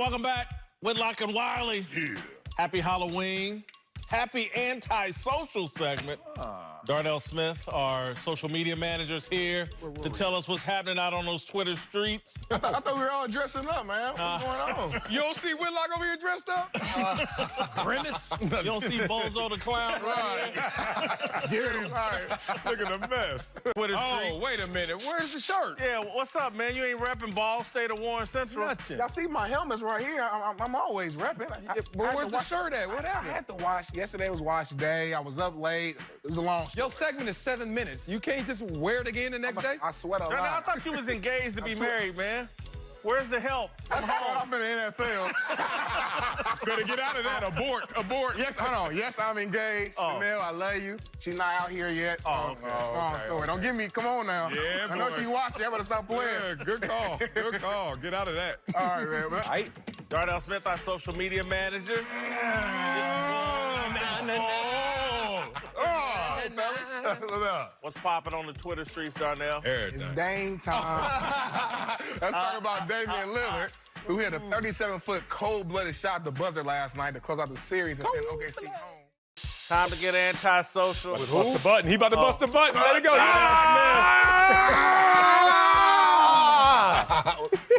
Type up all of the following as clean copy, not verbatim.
Welcome back, Whitlock and Wiley. Yeah. Happy Halloween. Happy anti-social segment. Darnell Smith, our social media manager's here to tell us what's happening out on those Twitter streets. I thought we were all dressing up, man. What's going on? You don't see Whitlock over here dressed up? Grimace? You don't see Bozo the Clown right here? Get him. Right. Look at the mess. Twitter Oh, streets. wait a minute. Where's the shirt? Yeah, what's up, man? You ain't repping Ball State of Warren Central? Nothing. Y'all see my helmets right here. I'm always repping. But where's the shirt at? What I happened? had to wash. Yesterday was wash day. I was up late. It was a long story. Your segment is 7 minutes. You can't just wear it again the next day? I sweat a Darnell, I lot. thought you was engaged to be married, man. Where's the help? I'm in the NFL. Better get out of that. Abort. Yes, hold on. Yes, I'm engaged. Oh. Chanel, I love you. She's not out here yet. So Okay. long story. Don't give me. Come on now. Yeah, I know boy. she watching. I better stop playing. Yeah, good call. Good call. Get out of that. All right, man. Right. Darnell Smith, our social media manager. What up? What's popping on the Twitter streets, Darnell? It's Dame time. Let's talk about Damian Lillard, who hit a 37-foot cold-blooded shot at the buzzer last night to close out the series and send OKC home. Time to get anti-social. Bust the button. He about to bust the button. Let it go.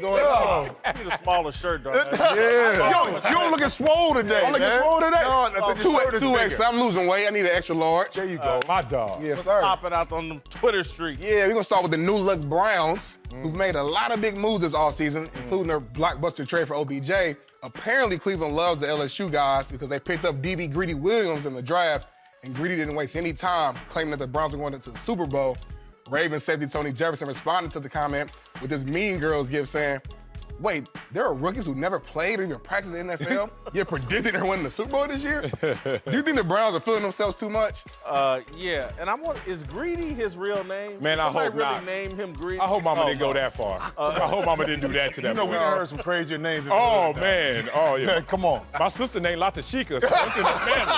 You need a smaller shirt, Darnell. Yeah. Yo, you don't look swole today, I'm looking man. swole today. No, the shirt is 2X. bigger. I'm losing weight. I need an extra large. There you go. My dog. Yes, sir. Popping out on the Twitter street. Yeah, we're going to start with the new look Browns, who've made a lot of big moves this offseason, including their blockbuster trade for OBJ. Apparently, Cleveland loves the LSU guys because they picked up DB Greedy Williams in the draft, and Greedy didn't waste any time claiming that the Browns were going into the Super Bowl. Ravens safety Tony Jefferson responded to the comment with this Mean Girls gift saying, wait, there are rookies who never played or even practiced in the NFL, yet predicted they're winning the Super Bowl this year? Do you think the Browns are feeling themselves too much? Yeah, and is Greedy his real name? Man, I Somebody hope really not. name him Greedy? I hope Mama Oh, didn't go no. that far. I hope Mama didn't do that to that You know, boy. we done heard some crazier names. Oh, man. Oh, yeah. Come on. My sister named Latashika, so that's in the family.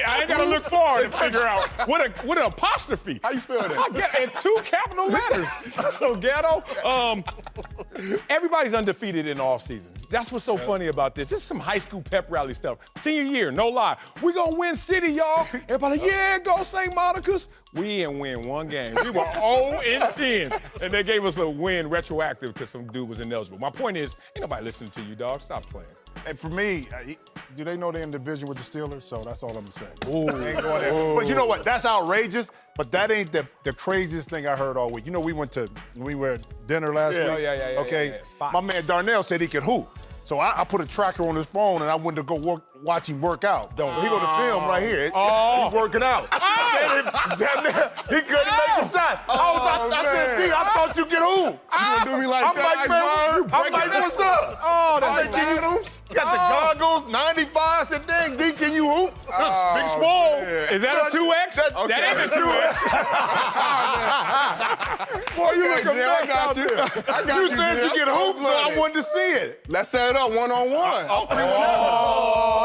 I ain't gotta look far to figure out what an apostrophe. How you spell that? I get and 2 capital letters. That's so ghetto. Everybody's undefeated in the offseason. That's what's so funny about this. This is some high school pep rally stuff. Senior year, no lie. We gonna win city, y'all. Everybody, yeah, go St. Monica's. We didn't win one game. We were 0-10. And they gave us a win retroactive because some dude was ineligible. My point is, ain't nobody listening to you, dog. Stop playing. And for me, do they know they're in division with the Steelers? So that's all I'm gonna say. Ooh. They ain't going there. But you know what? That's outrageous. But that ain't the craziest thing I heard all week. You know, we were at dinner last week. Yeah. Okay. Yeah. My man Darnell said he could hoop. So I put a tracker on his phone and I went to go watch him work out. He go to film right here. Oh. He's working out. That man, he couldn't make a shot. I said, D, I thought you could hoop. You gonna do me like I'm that, like, man, I'm like, what's up? Oh, I'm like, that's you got the goggles, 95. I said, dang, D, can you hoop? Big swole. Is that a 2X? That is a 2X. Boy, you look a I mess got out you. there. I got You you, said Jim. you could hoop, so I Cold-blooded. wanted to see it. Let's set it up one-on-one.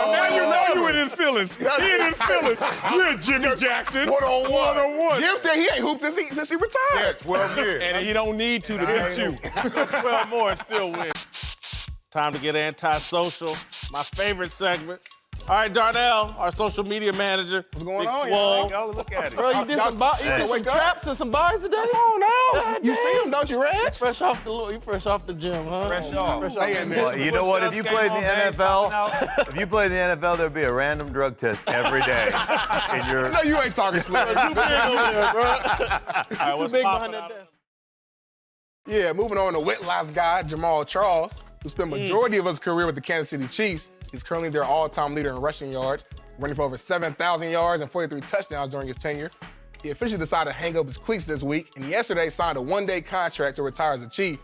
Now you know you in his feelings. He in his feelings. You're Jimmy Jackson. One-on-one. Jim said he ain't hooped since he retired. Yeah, 12 years. And he don't need to beat you. 12 more and still win. Time to get anti-social. My favorite segment. All right, Darnell, our social media manager. What's going Big on, Swole. Y'all look at it. Bro, you did some traps and some buys today? Oh, no. You see him, don't you, Reg? Fresh off the gym, huh? Fresh off. Well, you know what? If you played in the NFL, if you played in the NFL, there'd be a random drug test every day. And you're No, you ain't talking slick. All right, what's Big popping behind out? that desk. Yeah, moving on to Whitlock's guy, Jamal Charles, who spent majority of his career with the Kansas City Chiefs. He's currently their all-time leader in rushing yards, running for over 7,000 yards and 43 touchdowns during his tenure. He officially decided to hang up his cleats this week, and yesterday signed a one-day contract to retire as a Chief.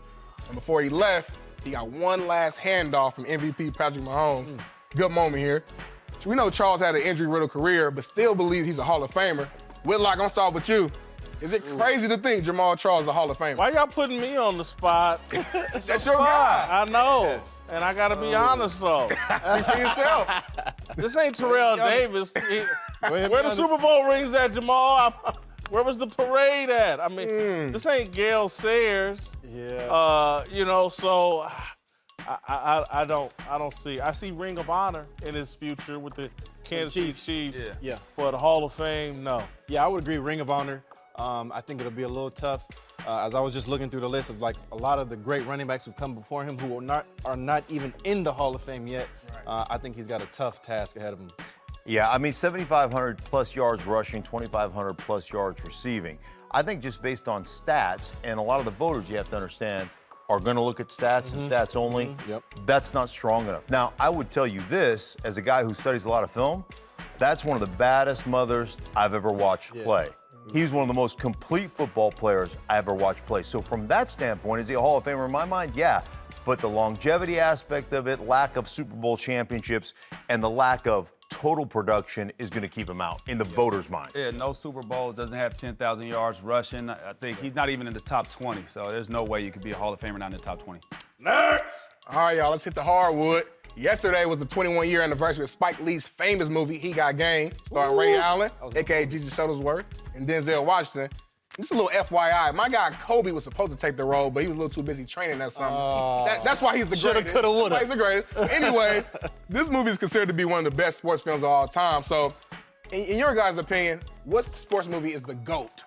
And before he left, he got one last handoff from MVP Patrick Mahomes. Good moment here. We know Charles had an injury-riddled career, but still believes he's a Hall of Famer. Whitlock, I'm gonna start with you. Is it crazy to think Jamal Charles is a Hall of Famer? Why y'all putting me on the spot? That's your guy. I know. And I gotta be honest though. Speak for yourself. This ain't Terrell Davis. Where the Super Bowl rings at, Jamal? Where was the parade at? I mean, this ain't Gale Sayers. Yeah. You know, so I don't see. I see Ring of Honor in his future with the Kansas City Chiefs. Yeah. But Hall of Fame, no. Yeah, I would agree. Ring of Honor. I think it'll be a little tough. As I was just looking through the list of like a lot of the great running backs who've come before him who are not even in the Hall of Fame yet. I think he's got a tough task ahead of him. Yeah, I mean, 7,500 plus yards rushing, 2,500 plus yards receiving. I think just based on stats, and a lot of the voters, you have to understand, are going to look at stats and stats only. Yep. That's not strong enough. Now, I would tell you this, as a guy who studies a lot of film, that's one of the baddest mothers I've ever watched play. He's one of the most complete football players I ever watched play. So from that standpoint, is he a Hall of Famer in my mind? Yeah. But the longevity aspect of it, lack of Super Bowl championships, and the lack of total production is going to keep him out in the voters' mind. Yeah, no Super Bowls, doesn't have 10,000 yards rushing. I think he's not even in the top 20, so there's no way you could be a Hall of Famer not in the top 20. Next! All right, y'all, let's hit the hardwood. Yesterday was the 21-year anniversary of Spike Lee's famous movie, He Got Game, starring Ray Allen, a.k.a. Jesus Shuttlesworth, and Denzel Washington. Just a little FYI, my guy Kobe was supposed to take the role, but he was a little too busy training that summer. That's why he's the greatest. Shoulda, coulda, woulda. That's why he's the greatest. Anyway, this movie is considered to be one of the best sports films of all time. So, in your guys' opinion, what sports movie is the GOAT?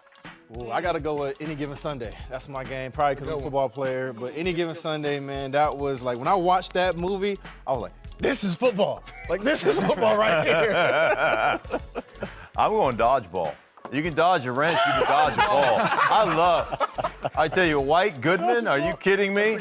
Ooh, I got to go with Any Given Sunday. That's my game, probably because I'm a football player. But Any Given Sunday, man, that was like, when I watched that movie, I was like, this is football. Like, this is football right here. I'm going dodgeball. You can dodge a wrench, you can dodge a ball. I tell you, White Goodman, are you kidding me?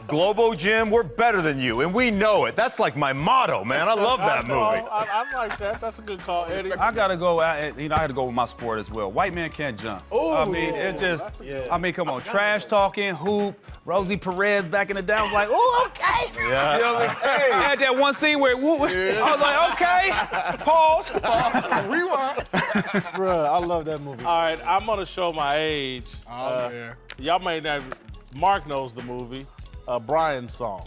Globo Gym, we're better than you, and we know it. That's like my motto, man. I love that movie. I like that. That's a good call, Eddie. I gotta go. I had to go with my sport as well. White man can't jump. I mean, it just. I mean, come on, trash talking, hoop. Rosie Perez back in the day. I was like, oh, okay. Yeah. You know what I mean? I had that one scene where I was like, okay. Pause. Rewind. Bruh, I love that movie. All right, I'm going to show my age. Man. Y'all may not, Mark knows the movie, Brian's Song.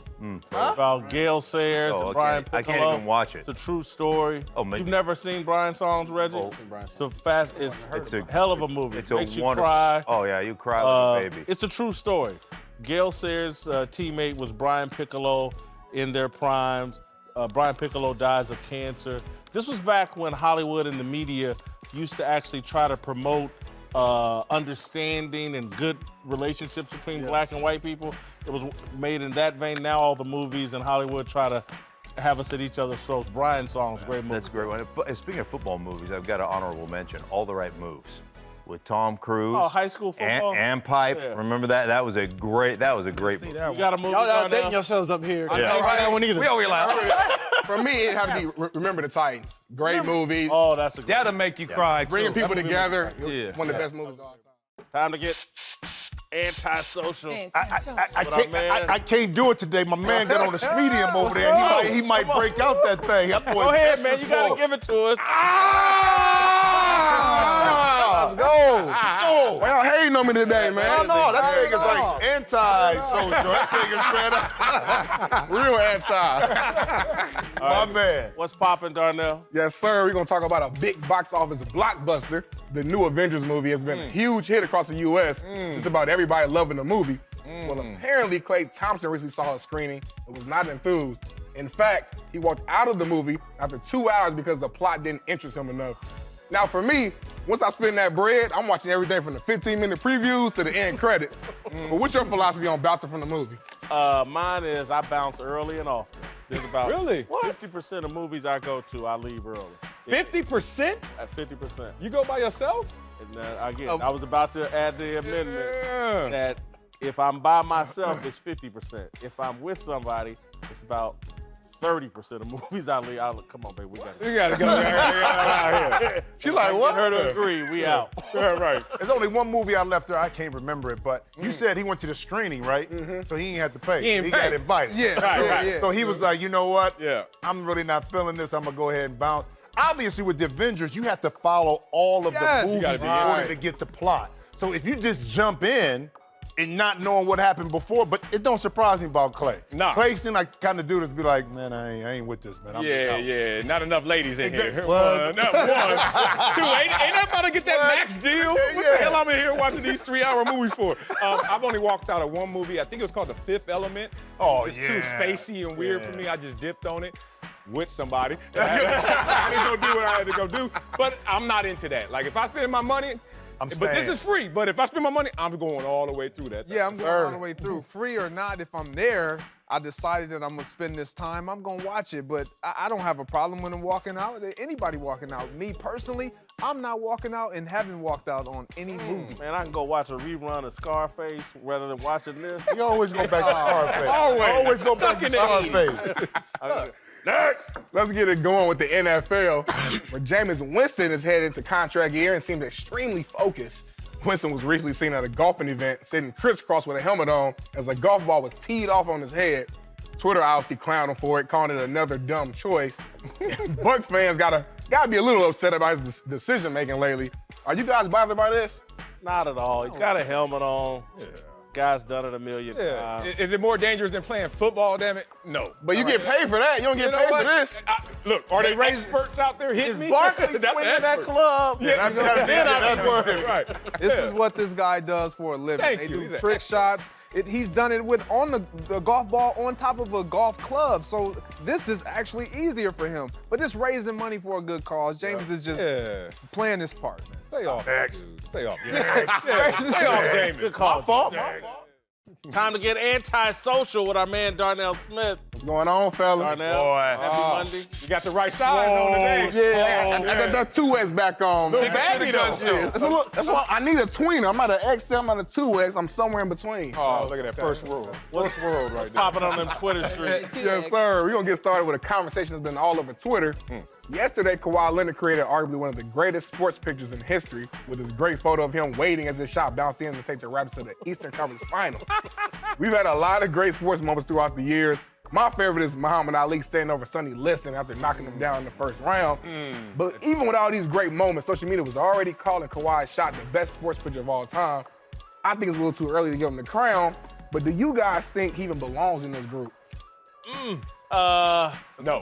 About Gail Sayers Oh, and okay. Brian I Piccolo. can't even watch it. It's a true story. Oh, maybe. You've never seen Brian's Songs, Reggie? Oh. It's a fast, it's a hell of a movie. It's It a makes you wonderful. cry. Oh yeah, you cry like a baby. It's a true story. Gail Sayers' teammate was Brian Piccolo in their primes. Brian Piccolo dies of cancer. This was back when Hollywood and the media used to actually try to promote understanding and good relationships between black and white people. It was made in that vein. Now all the movies in Hollywood try to have us at each other's throats. Brian's Song's a great movie. That's a great one. Speaking of football movies, I've got an honorable mention. All the Right Moves with Tom Cruise. Oh, high school football? And Pipe. Yeah. Remember that? That was a great movie. You got a movie, Y'all Darnell? dating yourselves up here. Yeah. I ain't seen that one either. We over here like, For me, it had to be Remember the Titans. Great movie. Oh, that's a good that'll make you cry, too. Bringing people together. Yeah. One of the best movies of all time. Time to get antisocial. I can't do it today. My man got on the medium over there. He might break out that thing. Go ahead, man. You got to give it to us. Let's go. Why y'all hating on me today, man? No, that thing is like anti-social. That thing is straight up. Real anti. My man. What's poppin', Darnell? Yes, sir. We're going to talk about a big box office blockbuster. The new Avengers movie has been a huge hit across the U.S. Just about everybody loving the movie. Well, apparently, Klay Thompson recently saw a screening and was not enthused. In fact, he walked out of the movie after 2 hours because the plot didn't interest him enough. Now, for me, once I spend that bread, I'm watching everything from the 15-minute previews to the end credits. But what's your philosophy on bouncing from the movie? Mine is I bounce early and often. There's about Really? 50% of movies I go to, I leave early. 50%? At 50%. You go by yourself? And again, I was about to add the amendment that if I'm by myself, it's 50%. If I'm with somebody, it's about 30% of movies I leave. Come on, baby, we got it. You gotta go out here. She like, what? Get her to agree, we out. Right. There's only one movie I left there. I can't remember it, but you said he went to the screening, right? So he ain't had to pay. He got invited. Yeah, right. So he was like, you know what? Yeah. I'm really not feeling this. I'm gonna go ahead and bounce. Obviously, with the Avengers, you have to follow all of the You movies gotta in be order right. to get the plot. So if you just jump in, and not knowing what happened before, but it don't surprise me about Clay. Nah. Clay seemed like the kind of dude that's be like, man, I ain't with this, man. I'm just out. Yeah, not enough ladies in here. What? One, two, ain't I about to get that max deal? What the hell I'm in here watching these 3-hour movies for? I've only walked out of one movie. I think it was called The Fifth Element. Oh, it's yeah. too spacey and weird for me. I just dipped on it with somebody. I didn't go do what I had to go do, but I'm not into that. Like, if I spend my money, but this is free, but if I spend my money, I'm going all the way through that. Yeah, I'm going all the way through. Free or not, if I'm there, I decided that I'm gonna spend this time, I'm gonna watch it, but I don't have a problem when I'm walking out. Anybody walking out. Me personally, I'm not walking out and haven't walked out on any movie. Man, I can go watch a rerun of Scarface rather than watching this. You always go back to Scarface. Always. Go back to Scarface. Next, let's get it going with the NFL, where Jameis Winston is headed into contract year and seems extremely focused. Winston was recently seen at a golfing event sitting crisscross with a helmet on as a golf ball was teed off on his head. Twitter obviously clowned him for it, calling it another dumb choice. Bucs fans gotta be a little upset about his decision making lately. Are you guys bothered by this? Not at all. He's got a helmet on. Yeah. Guy's done it a million times. Is it more dangerous than playing football, damn it? No. But you get paid for that. You don't get paid for this. Look, are they experts out there hitting Is me? Barkley That's an swinging that expert. club? Yeah, Then I'd be worried. Right. This is what this guy does for a living. Thank they you. do He's an trick expert. shots. He's done it on the golf ball on top of a golf club. So this is actually easier for him. But just raising money for a good cause. James is just playing this part, man. Stay off. Stay off. Stay off, James. Good call. My fault. Time to get antisocial with our man Darnell Smith. What's going on, fellas? Darnell, happy Monday. You got the right size on today. Yeah, I got that 2X back on. Little baggy though. That's why I need a tweener. I'm at an XL, I'm at a 2X. I'm somewhere in between. Oh, look at that first world. First world right there. Popping on them Twitter streets. Yes, sir. We're going to get started with a conversation that's been all over Twitter. Yesterday, Kawhi Leonard created arguably one of the greatest sports pictures in history with this great photo of him waiting as his shot bounced in to take the Raptors to the Eastern Conference Finals. We've had a lot of great sports moments throughout the years. My favorite is Muhammad Ali standing over Sonny Liston after knocking him down in the first round. But even with all these great moments, social media was already calling Kawhi's shot the best sports picture of all time. I think it's a little too early to give him the crown, but do you guys think he even belongs in this group? No.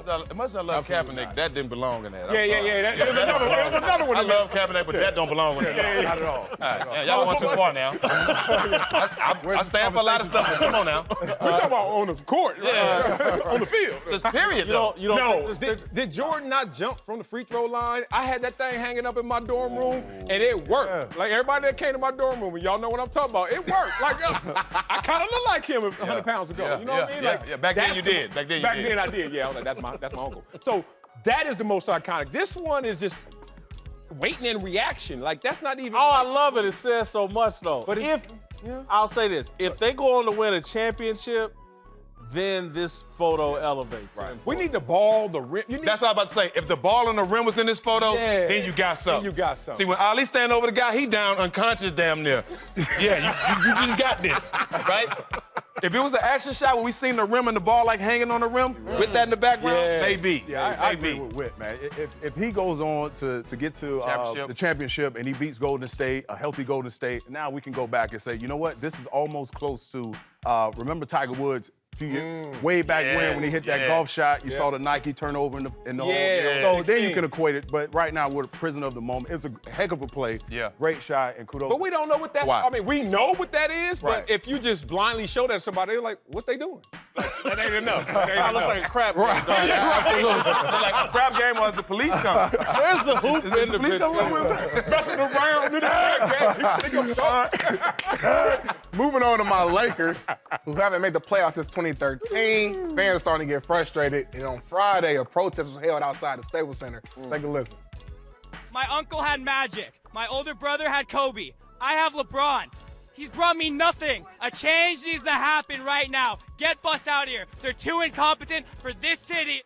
As much as I love Kaepernick, that didn't belong in that. Yeah. There's another one. I love Kaepernick, but that don't belong in that. Not at all. Yeah, y'all going too far now. I stand for a lot of stuff, but come on now. We're talking about on the court, on the field. Just period, though. You don't No, think this did Jordan not jump from the free throw line? I had that thing hanging up in my dorm room, and it worked. Like, everybody that came to my dorm room, and y'all know what I'm talking about, it worked. Like, I kind of look like him 100 pounds ago. You know what I mean? Like, Back then that's you did. Back then you Back did. then I did, yeah. I was like, that's my uncle. So that is the most iconic. This one is just waiting in reaction. Like, that's not even. Oh, I love it. It says so much, though. But if I'll say this, if they go on to win a championship, then this photo elevates. Right. We need the ball, the rim. That's what I'm about to say. If the ball and the rim was in this photo, Yeah. then you got something. Then you got something. See, when Ali stand over the guy, he down unconscious damn near. Yeah, you just got this, right? If it was an action shot where we seen the rim and the ball like hanging on the rim with that in the background, maybe. Yeah, I agree with Whit, man. If he goes on to get to the championship and he beats Golden State, a healthy Golden State, now we can go back and say, you know what? This is almost close to, remember Tiger Woods? A few years, way back when he hit that golf shot, you saw the Nike turnover in the hole. So then you can equate it. But right now, we're a prisoner of the moment. It was a heck of a play. Yeah. Great shot, and kudos. But we don't know what that's. Why? I mean, we know what that is, but Right. if you just blindly show that to somebody, they're like, "What they doing?" That ain't enough. That ain't It looks enough. like a crap. Right. Absolutely. Like a crap game was the police come. Where's the hoop in the picture? Messing around in the back, Moving on to my Lakers, who haven't made the playoffs since 2013. Fans are starting to get frustrated. And on Friday, a protest was held outside the Staples Center. Take a listen. My uncle had Magic. My older brother had Kobe. I have LeBron. He's brought me nothing. A change needs to happen right now. Get Bus out here. They're too incompetent for this city.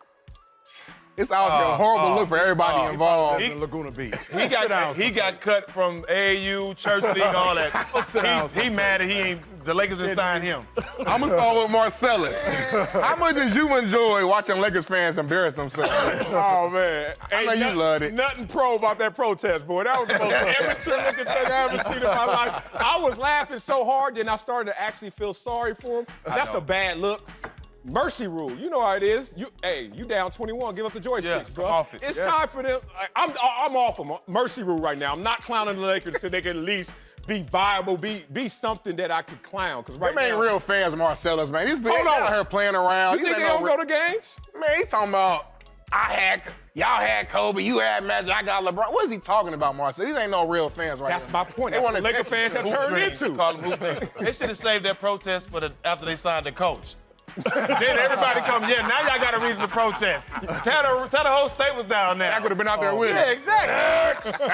It's obviously a horrible look for everybody involved. in Laguna Beach. He got cut from AAU, church league, all that. He mad that he ain't the Lakers didn't sign him. I'm gonna start with Marcellus. How much did you enjoy watching Lakers fans embarrass themselves? Oh, man. I know you loved it. Nothing pro about that protest, boy. That was the most amateur-looking thing I ever seen in my life. I was laughing so hard, then I started to actually feel sorry for him. That's a bad look. Mercy rule. You know how it is. You down 21. Give up the joysticks, bro. off it. It's time for them. I'm off them. Mercy rule right now. I'm not clowning the Lakers so they can at least be viable, be something that I could clown. Because right Them ain't now, real fans, Marcellus, man. These Hold on. out here playing around. you think they don't go to games? Man, he's talking about, y'all had Kobe, you had Magic, I got LeBron. What is he talking about, Marcel? These ain't no real fans right That's now. my point. They That's want what Laker fans have turned into. Call them hoop dreams. They should have saved that protest for after they signed the coach. Then everybody come, now y'all got a reason to protest. Tell the whole state was down there. I would have been out there with Yeah, him. exactly.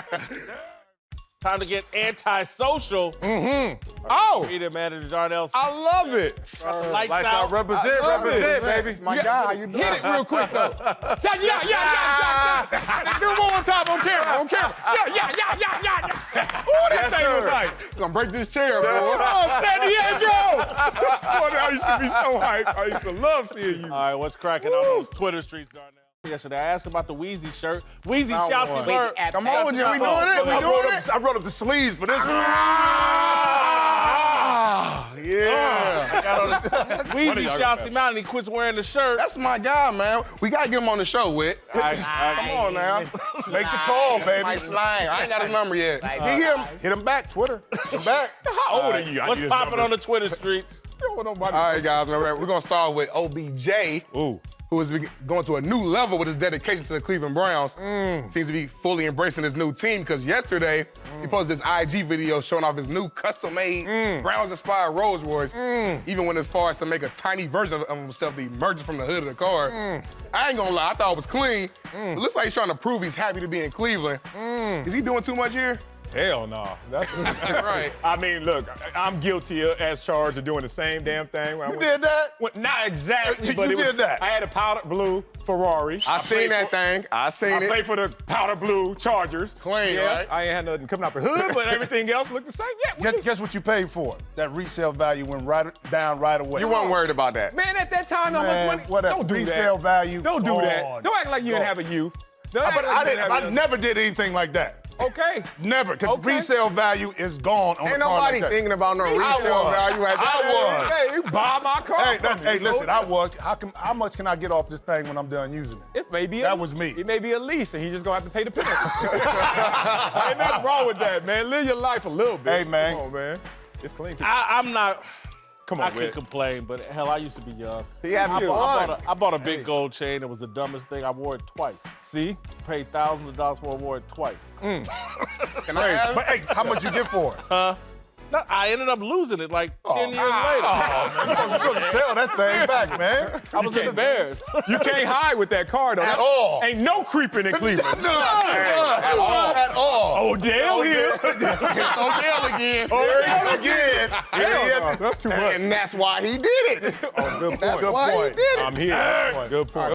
Time to get antisocial. Oh, Media manager Darnell. I love it. Lights out. Represent, baby. My guy, how you doing? Hit it real quick, though. Yeah. Do it one time on camera. Yeah. Oh, that thing was hype. Gonna break this chair, bro. Oh, San Diego. Boy, I used to be so hyped. I used to love seeing you. All right, what's cracking on those Twitter streets, Darnell? Yesterday, I asked about the Wheezy shirt. Wheezy Shouty Bird. Come on, we doing it? I wrote up the sleeves for this one. Wheezy shouts him out and he quits wearing the shirt. That's my guy, man. We gotta get him on the show, Whit. Come on now. Make the call, My baby. slang. I ain't got his number yet. Hit him back, Twitter. Hit him back. How old are you? I What's need his popping number. on the Twitter streets? All right, guys, we're gonna start with OBJ. Ooh. Who is going to a new level with his dedication to the Cleveland Browns. Seems to be fully embracing his new team because yesterday he posted this IG video showing off his new custom-made Browns-inspired Rolls Royce. Even went as far as to make a tiny version of himself that emerges from the hood of the car. I ain't gonna lie, I thought it was clean. It looks like he's trying to prove he's happy to be in Cleveland. Is he doing too much here? Hell no. That's right. I mean, look, I'm guilty as charged of doing the same damn thing. You did that? Well, not exactly, You but it was, did that. I had a powder blue Ferrari. I seen that thing. I seen I it. played for the powder blue Chargers. Clean, right? I ain't had nothing coming out the hood, but everything else looked the same. Yeah. Guess what you paid for? That resale value went down right away. You weren't worried about that. Man, at that time, how Man, much money? whatever. Don't do Resale that. value. Don't do gone. that. Don't act like you didn't have a youth. Don't act But like you didn't have I a- never did anything like that. Okay. Never, because Okay. resale value is gone on Ain't a car nobody like that. thinking about no resale value at that. I was. Hey, you buy my car from me. Hey, listen, So I was. How much can I get off this thing when I'm done using it? It may be That was me. It may be a lease, and he's just gonna have to pay the penalty. Ain't nothing wrong with that, man. Live your life a little bit. Hey, man. Come on, man. It's clean. I'm not. Come I on, can't Whit. complain, but hell, I used to be young. Yeah, I bought a big gold chain. It was the dumbest thing. I wore it twice. See? Paid thousands of dollars for it. Wore it twice. Can I have But hey, how much you get for it? No, I ended up losing it like 10 years later. You're supposed to sell that thing back, man. I was embarrassed. You can't hide with that car, though. At all. Ain't no creeping in Cleveland. At all. Odell here. Odell again? Odell again. Hell no. That's too much. And that's why he did it. Good point. That's Good why point. he did it. I'm here. Good point.